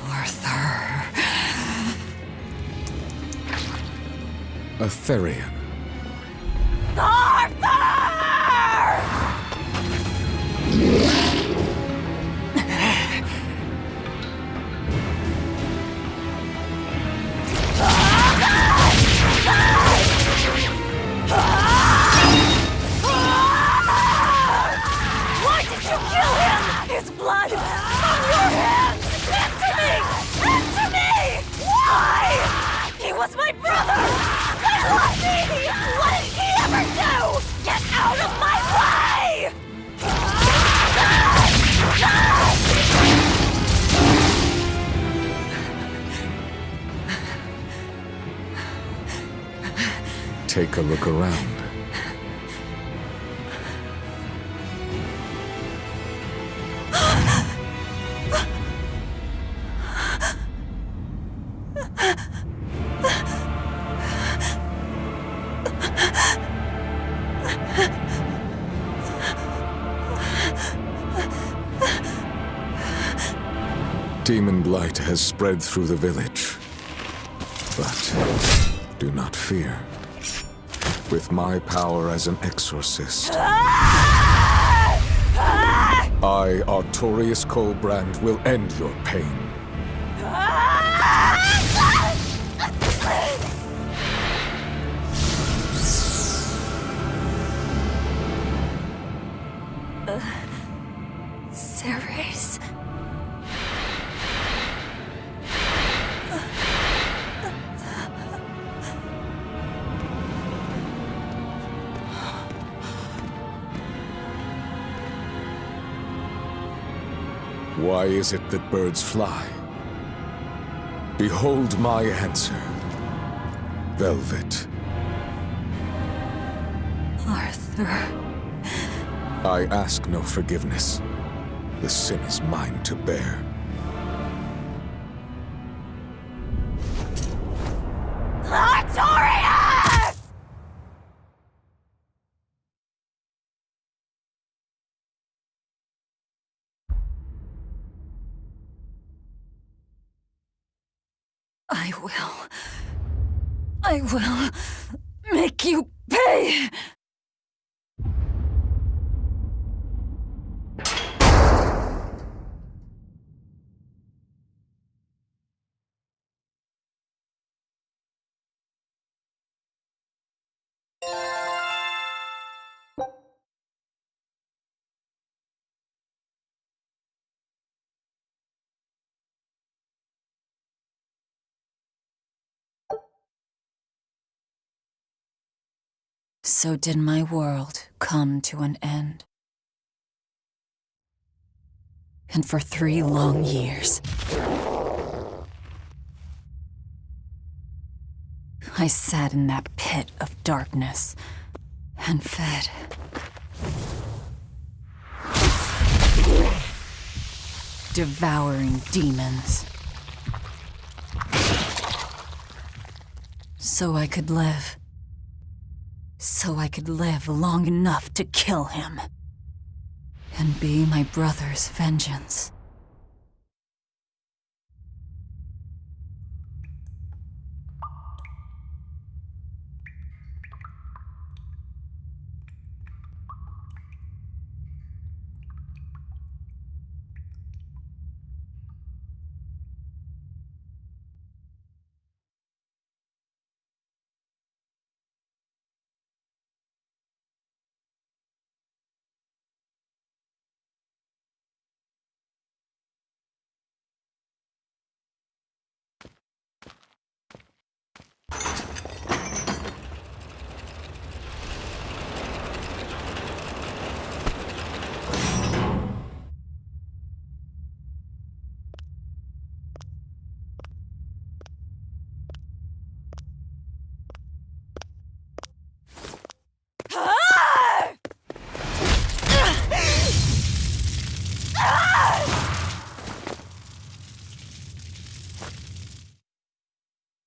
Arthur.
A Therian.
Why did you kill him? His blood from your hands! Answer me! Answer me! Why? He was my brother! I love me! What did he ever do? Get out of my way!
Take a look around. Demon blight has spread through the village. But do not fear. With my power as an exorcist, I, Artorius Colbrand, will end your pain.
Ceres.
Why is it that birds fly? Behold my answer. Velvet.
Arthur.
I ask no forgiveness. The sin is mine to bear.
Artorius!
I will make you pay! So did my world come to an end. And for 3 long years, I sat in that pit of darkness and fed. Devouring demons. So I could live. So I could live long enough to kill him. And be my brother's vengeance.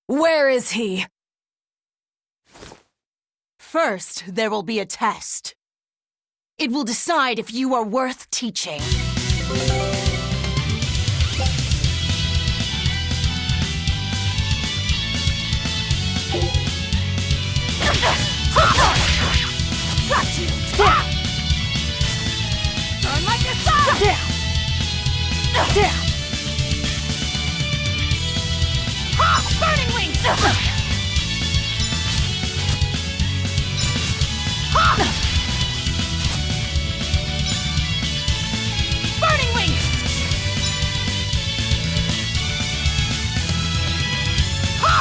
Where is he?
First, there will be a test. It will decide if you are worth teaching. Got you! Turn like a sun! Ha! Burning wings! Ha! Burning wings! Ha!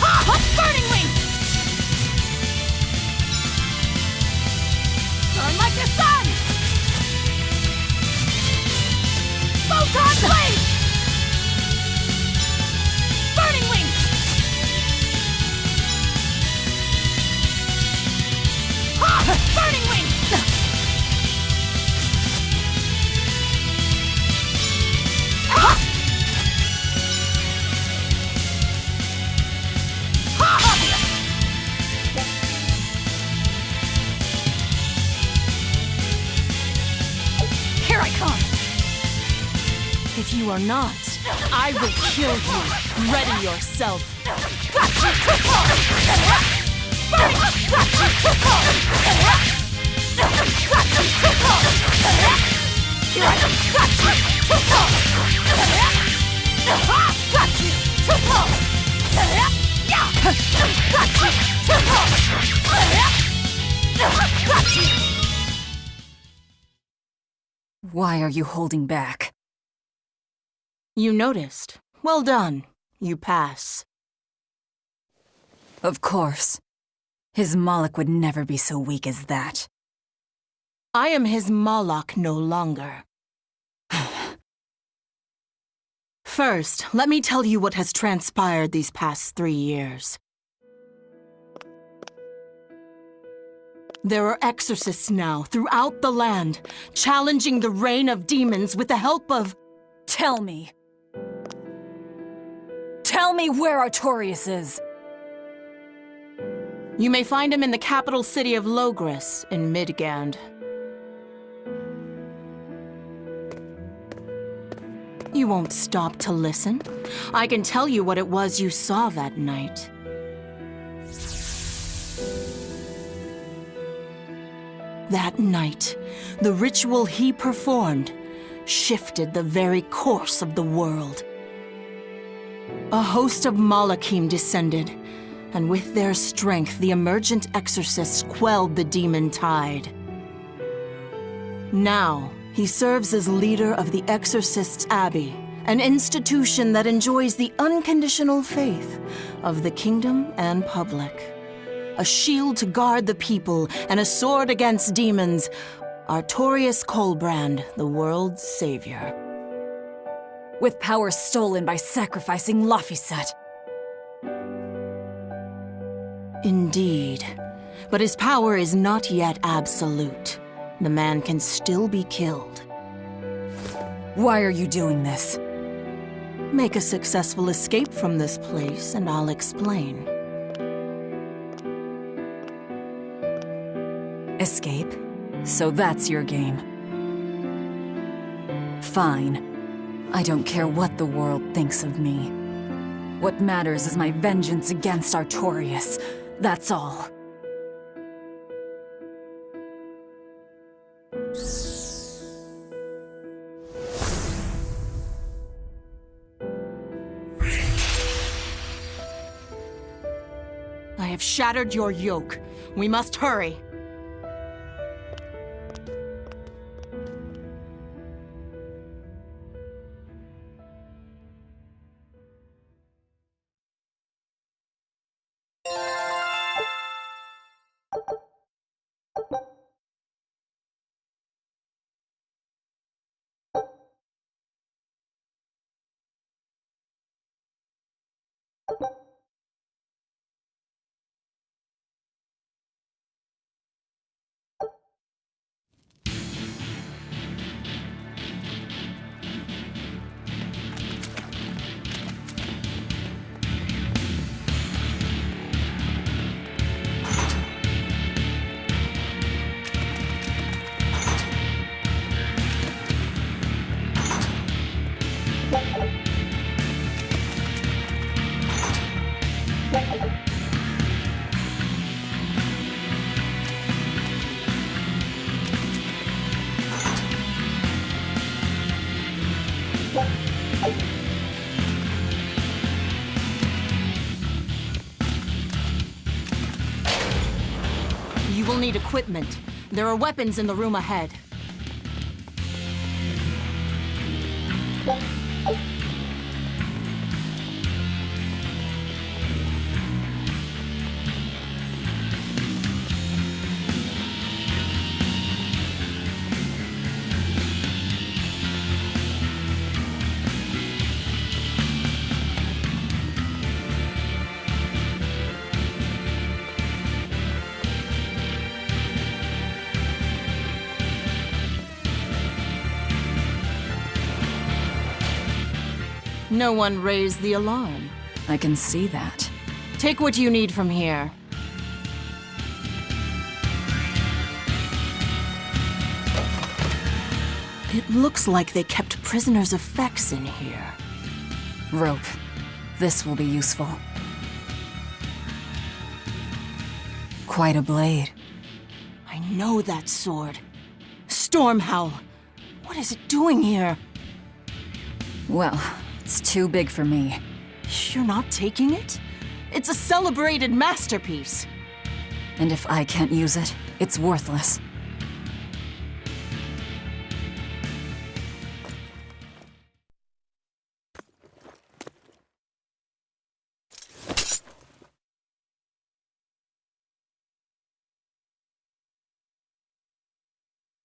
Ha! Burning wings! Burn like the sun! Photon blade! Burning wings! Ha! Burning wings! Ha! Ha! Here I come! If you are not, I will kill you. Ready yourself.
Why are you holding back?
You noticed. Well done. You pass.
Of course. His Moloch would never be so weak as that.
I am his Moloch no longer. First, let me tell you what has transpired these past 3 years. There are exorcists now throughout the land, challenging the reign of demons with the help of...
Tell me. Tell me where Artorias is.
You may find him in the capital city of Logris in Midgand. You won't stop to listen? I can tell you what it was you saw that night. That night, the ritual he performed shifted the very course of the world. A host of Malachim descended, and with their strength, the emergent exorcists quelled the demon tide. Now, he serves as leader of the Exorcists' Abbey, an institution that enjoys the unconditional faith of the kingdom and public. A shield to guard the people and a sword against demons, Artorias Colbrand, the world's savior.
With power stolen by sacrificing Laphicet.
Indeed. But his power is not yet absolute. The man can still be killed.
Why are you doing this?
Make a successful escape from this place, and I'll explain.
Escape? So that's your game. Fine. I don't care what the world thinks of me. What matters is my vengeance against Artorias. That's all.
I have shattered your yoke. We must hurry. You will need equipment. There are weapons in the room ahead. No one raised the alarm.
I can see that.
Take what you need from here. It looks like they kept prisoners' effects in here.
Rope. This will be useful. Quite a blade.
I know that sword. Stormhowl. What is it doing here?
Well, it's too big for me.
You're not taking it? It's a celebrated masterpiece.
And if I can't use it, it's worthless.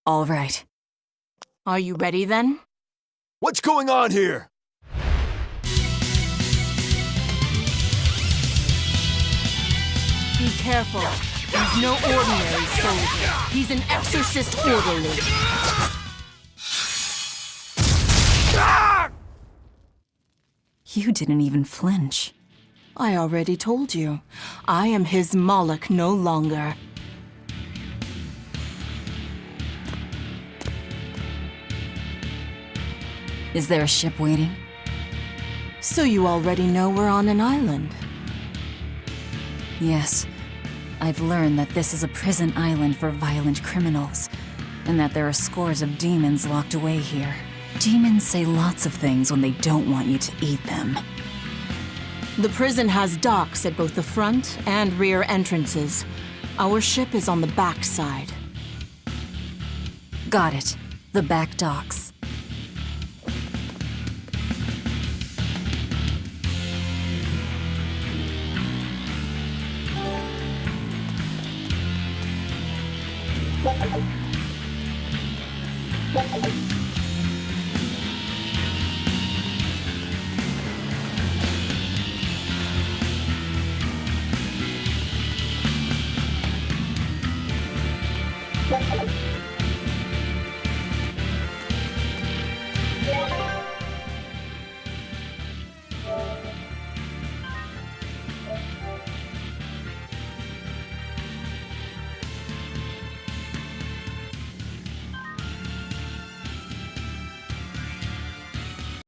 All right.
Are you ready then?
What's going on here?
Be careful. He's no ordinary soldier. He's an exorcist orderly.
You didn't even flinch.
I already told you. I am his Moloch no longer.
Is there a ship waiting?
So you already know we're on an island.
Yes. I've learned that this is a prison island for violent criminals, and that there are scores of demons locked away here. Demons say lots of things when they don't want you to eat them.
The prison has docks at both the front and rear entrances. Our ship is on the back side.
Got it. The back docks.